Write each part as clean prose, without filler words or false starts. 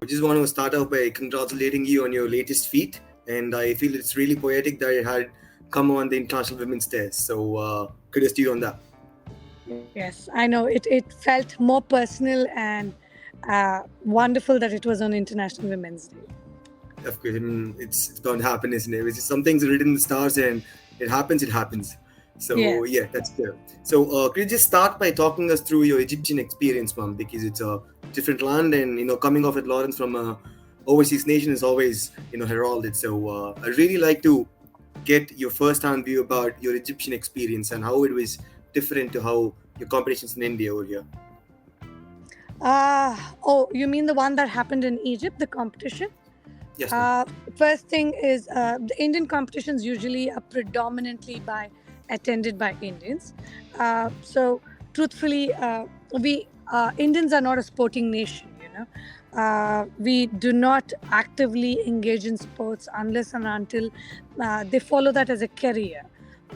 I just want to start out by congratulating you on your latest feat, and I feel it's really poetic that it had come on the International Women's Day. So kudos to you on that. Yes, I know. It felt more personal and wonderful that it was on International Women's Day. Of course, I mean, it's bound to happen, isn't it? It's just some things are written in the stars, and it happens. It happens. So Yes. yeah, that's clear. So could you just start by talking us through your Egyptian experience, mom? Because it's a different land, and coming off at Lawrence from a overseas nation is always heralded. So I really like to get your first-hand view about your Egyptian experience and how it was different to how your competitions in India over here. Oh, you mean the one that happened in Egypt, the competition? Yes, ma'am. First thing is the Indian competitions usually are predominantly attended by Indians. So truthfully, we Indians are not a sporting nation. We do not actively engage in sports unless and until they follow that as a career.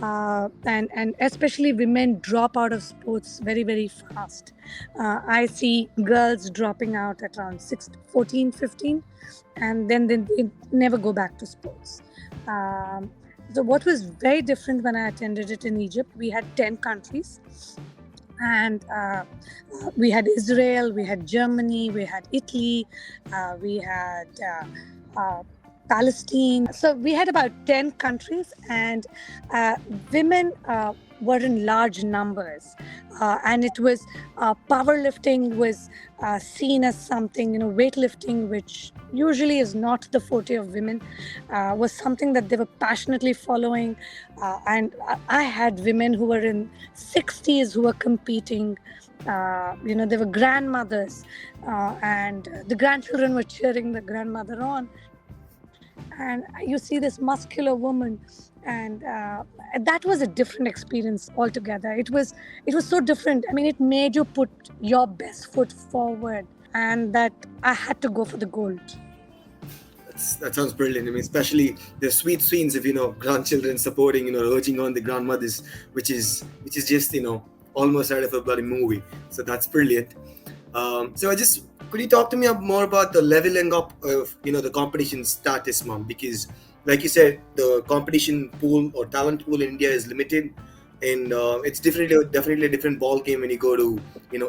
And especially women drop out of sports very, very fast. I see girls dropping out at around 14, 15, and then they never go back to sports. So what was very different when I attended it in Egypt, we had 10 countries. And we had Israel, we had Germany, we had Italy, we had Palestine. So we had about 10 countries, and women were in large numbers. And it was powerlifting was seen as something, weightlifting, which usually is not the forte of women, was something that they were passionately following. And I had women who were in 60s who were competing. They were grandmothers, and the grandchildren were cheering the grandmother on. And you see this muscular woman, and that was a different experience altogether. It was so different. I mean, it made you put your best foot forward, and that I had to go for the gold. That sounds brilliant. I mean, especially the sweet scenes of grandchildren supporting, urging on the grandmothers, which is just almost out of a bloody movie. So that's brilliant. So could you talk to me more about the leveling up of the competition status, mom? Because like you said, the competition pool or talent pool in India is limited, and it's definitely a different ball game when you go to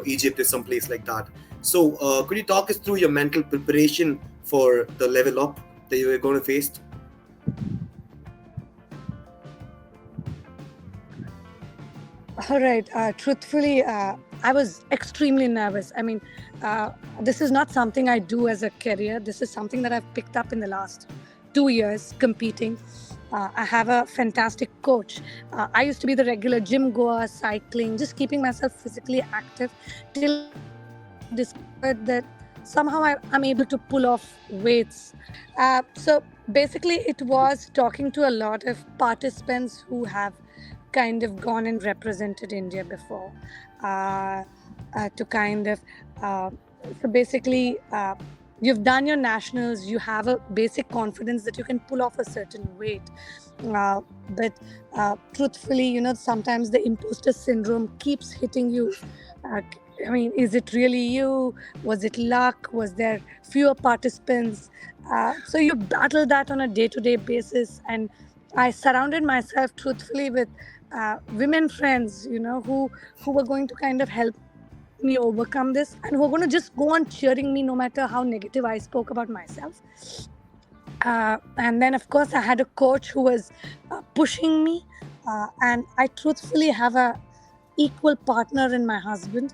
Egypt or someplace like that. So could you talk us through your mental preparation for the level up that you were going to face? All right. Truthfully, I was extremely nervous. I mean, this is not something I do as a career. This is something that I've picked up in the last 2 years competing. I have a fantastic coach. I used to be the regular gym goer, cycling, just keeping myself physically active till I discovered that somehow I'm able to pull off weights. So basically, it was talking to a lot of participants who have kind of gone and represented India before, uh, to kind of so basically you've done your nationals, you have a basic confidence that you can pull off a certain weight, but truthfully, sometimes the imposter syndrome keeps hitting you. uh, I mean, is it really you? Was it luck? Was there fewer participants? So you battle that on a day-to-day basis, and I surrounded myself truthfully with women friends, who were going to kind of help me overcome this, and who are going to just go on cheering me no matter how negative I spoke about myself. And then, of course, I had a coach who was pushing me, and I truthfully have a equal partner in my husband,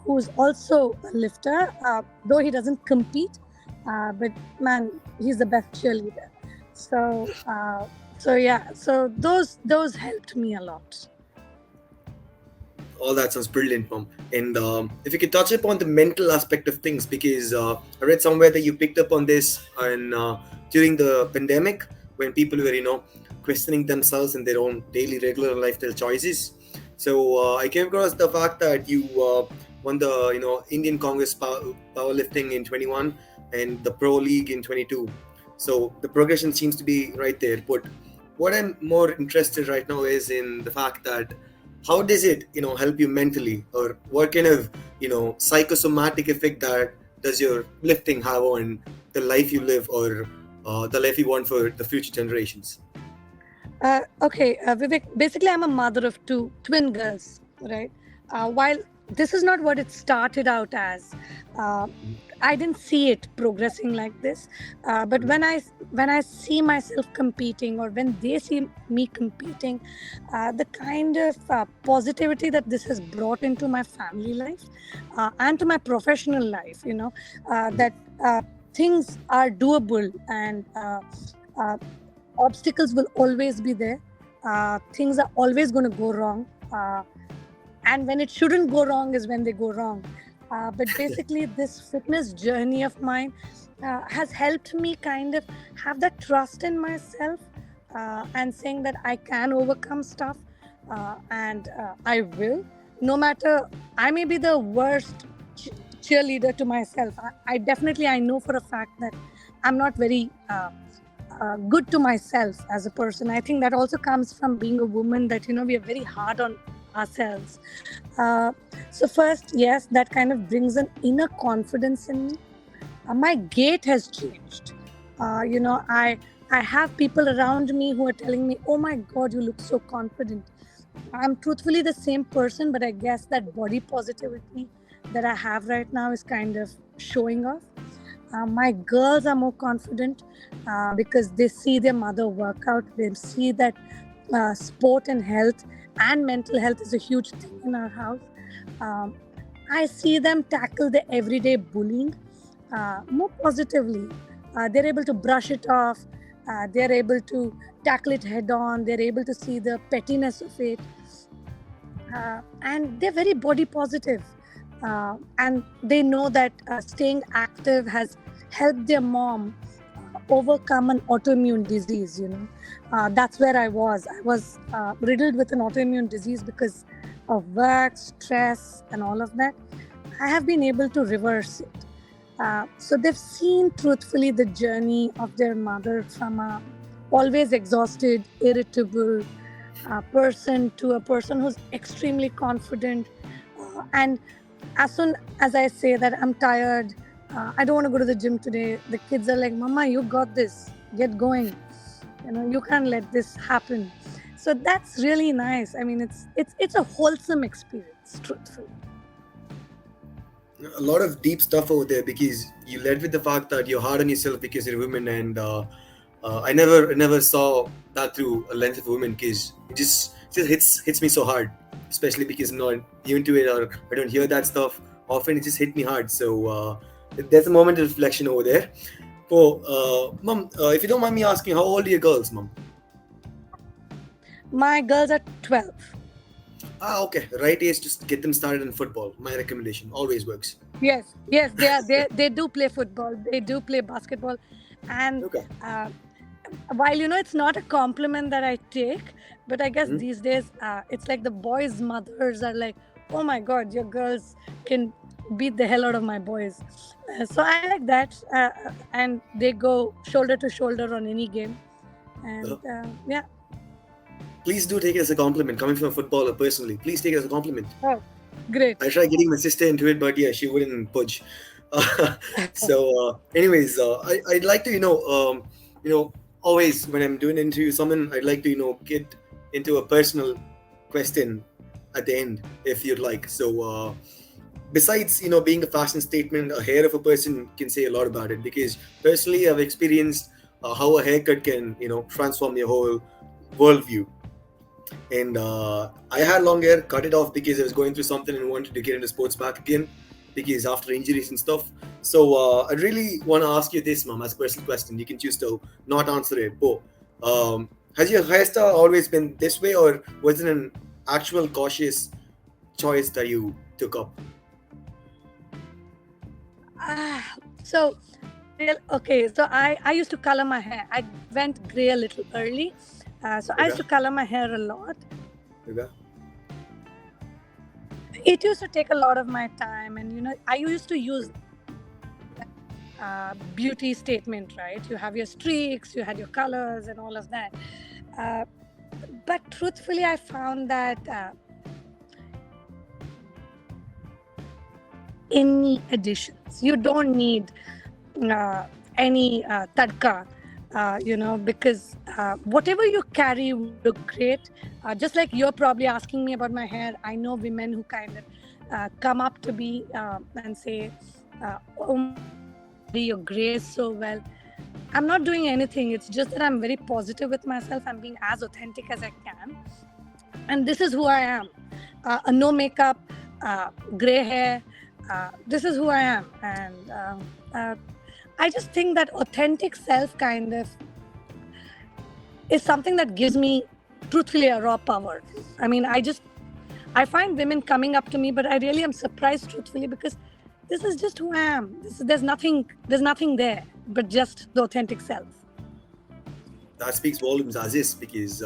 who's also a lifter, though he doesn't compete, but man, he's the best cheerleader. So, so those helped me a lot. All that sounds brilliant, mom. And if you could touch upon the mental aspect of things, because I read somewhere that you picked up on this and during the pandemic when people were, questioning themselves and their own daily, regular lifestyle choices. So I came across the fact that you won the, Indian Congress powerlifting in 21 and the Pro League in 22. So the progression seems to be right there. But what I'm more interested right now is in the fact that how does it help you mentally, or what kind of psychosomatic effect that does your lifting have on the life you live, or the life you want for the future generations? Okay, Vivek, basically, I'm a mother of two twin girls, right? While this is not what it started out as, uh, I didn't see it progressing like this. But when I see myself competing, or when they see me competing, the kind of positivity that this has brought into my family life and to my professional life, that things are doable, and uh, obstacles will always be there. Things are always going to go wrong. And when it shouldn't go wrong is when they go wrong. But basically, this fitness journey of mine has helped me kind of have that trust in myself, and saying that I can overcome stuff, and I will. No matter, I may be the worst cheerleader to myself. I know for a fact that I'm not very good to myself as a person. I think that also comes from being a woman, that we are very hard on ourselves. Uh, so first, yes, that kind of brings an inner confidence in me. My gait has changed. I have people around me who are telling me, "Oh my God, you look so confident." I'm truthfully the same person, but I guess that body positivity that I have right now is kind of showing off. My girls are more confident because they see their mother work out. They see that sport and health and mental health is a huge thing in our house. Um, I see them tackle the everyday bullying more positively. They're able to brush it off. They're able to tackle it head on. They're able to see the pettiness of it. And they're very body positive. And they know that staying active has helped their mom overcome an autoimmune disease. That's where I was riddled with an autoimmune disease because of work, stress, and all of that. I have been able to reverse it. So they've seen truthfully the journey of their mother from a always exhausted, irritable person to a person who's extremely confident. And as soon as I say that I'm tired, I don't want to go to the gym today, the kids are like, "Mama, you got this. Get going. You can't let this happen." So that's really nice. I mean, it's a wholesome experience, truthfully. A lot of deep stuff over there, because you led with the fact that you're hard on yourself because you're a woman, and I never saw that through a lens of a woman, because it just hits me so hard, especially because I'm not immune to it, or I don't hear that stuff often. It just hit me hard. So there's a moment of reflection over there. Oh, mom, if you don't mind me asking, how old are your girls, mom? My girls are 12. Okay, right age to get them started in football. My recommendation always works. Yes, they do play football. They do play basketball, and Okay. uh, while it's not a compliment that I take, but I guess Mhm. these days it's like the boys' mothers are like, "Oh my God, your girls can beat the hell out of my boys." So I like that, and they go shoulder to shoulder on any game, Uh, and yeah. please do take it as a compliment. Coming from a footballer personally, please take it as a compliment. Oh, great. I tried getting my sister into it, but yeah, she wouldn't budge. Anyways, I'd like to, you know, always when I'm doing an interview with someone, I'd like to, get into a personal question at the end, if you'd like. So, besides, being a fashion statement, a hair of a person can say a lot about it. Because personally, I've experienced how a haircut can, transform your whole worldview. And I had long hair, cut it off because I was going through something and wanted to get into sports back again, because after injuries and stuff. So I really want to ask you this, mom, as a personal question. You can choose to not answer it. But has your hairstyle always been this way, or was it an actual cautious choice that you took up? So okay, so I used to color my hair. I went gray a little early, so I used Okay. to color my hair a lot. Okay. It used to take a lot of my time, and I used to use beauty statement, right? You have your streaks, you had your colors, and all of that. Uh, but truthfully, I found that any additions. You don't need any tadka, because whatever you carry will look great. Just like you're probably asking me about my hair, I know women who kind of come up to me and say, "Oh my God, Saraswati, you're graced so well." I'm not doing anything. It's just that I'm very positive with myself. I'm being as authentic as I can, and this is who I am. No makeup, gray hair. This is who I am, and uh, I just think that authentic self kind of is something that gives me, truthfully, a raw power. I mean, I find women coming up to me, but I really am surprised, truthfully, because this is just who I am. There's nothing there, but just the authentic self. That speaks volumes, Aziz, because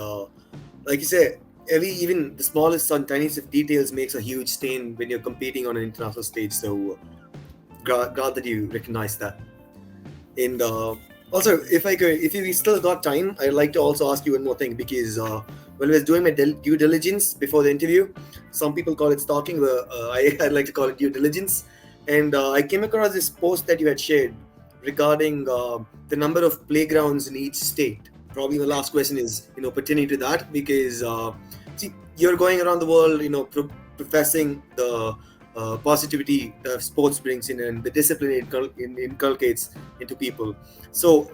like you say, even the smallest and tiniest of details makes a huge stain when you're competing on an international stage. So glad that you recognize that. And also, if you still got time, I'd like to also ask you one more thing, because when I was doing my due diligence before the interview, some people call it stalking, but I'd like to call it due diligence. And I came across this post that you had shared regarding the number of playgrounds in each state. Probably the last question is, pertaining to that, because see, you're going around the world, professing the positivity that sports brings in and the discipline it inculcates into people. So,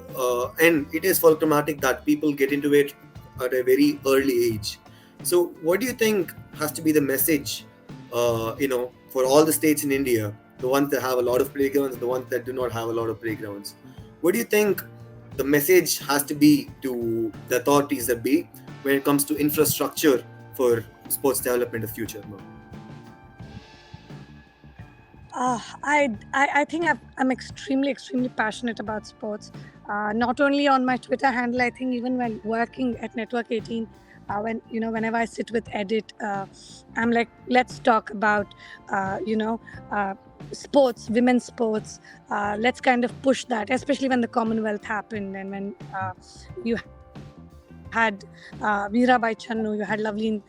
and it is problematic that people get into it at a very early age. So, what do you think has to be the message, for all the states in India, the ones that have a lot of playgrounds, the ones that do not have a lot of playgrounds? What do you think the message has to be to the authorities that be when it comes to infrastructure for sports development of future? I think I'm extremely passionate about sports. Not only on my Twitter handle, I think even when working at Network 18, whenever I sit with Edit, I'm like, let's talk about sports, women's sports. Let's kind of push that, especially when the Commonwealth happened and when you had Mirabai Channu, you had Loveleen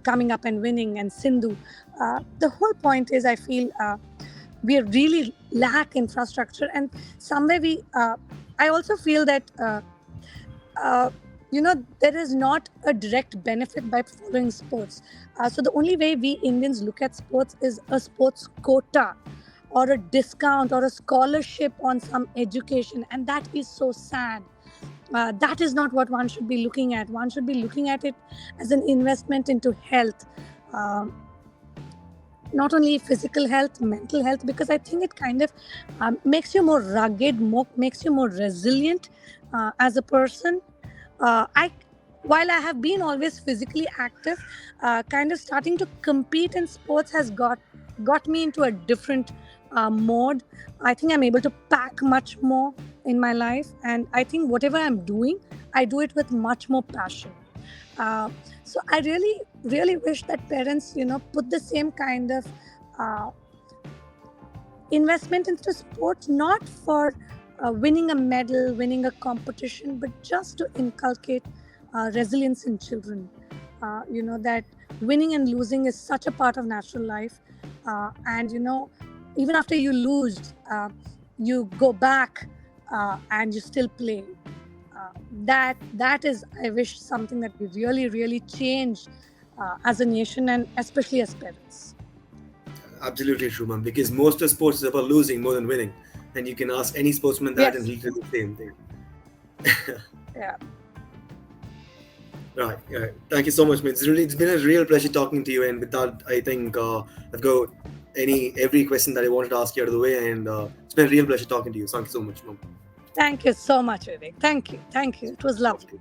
coming up and winning, and Sindhu. The whole point is, I feel we really lack infrastructure, and somewhere I also feel that there is not a direct benefit by following sports. So the only way we Indians look at sports is a sports quota or a discount or a scholarship on some education, and that is so sad. That is not what one should be looking at. One should be looking at it as an investment into health, not only physical health, mental health, because I think it kind of makes you more rugged, makes you more resilient as a person. While I have been always physically active, kind of starting to compete in sports has got me into a different mode. I think I'm able to pack much more in my life, and I think whatever I'm doing, I do it with much more passion. So I really wish that parents, put the same kind of investment into sports, not for winning a medal, winning a competition, but just to inculcate resilience in children. That winning and losing is such a part of natural life, and even after you lose, you go back and you still play. That is, I wish, something that we really change as a nation, and especially as parents. Absolutely true, man. Because most of sports is about losing more than winning, and you can ask any sportsman that, and he'll do the same thing. Yeah. Right. Thank you so much, man. It's been a real pleasure talking to you. And with that, I think I've got every question that I wanted to ask you out of the way. And it's been a real pleasure talking to you. Thank you so much, man. Thank you so much, Vivek. Thank you. It was lovely.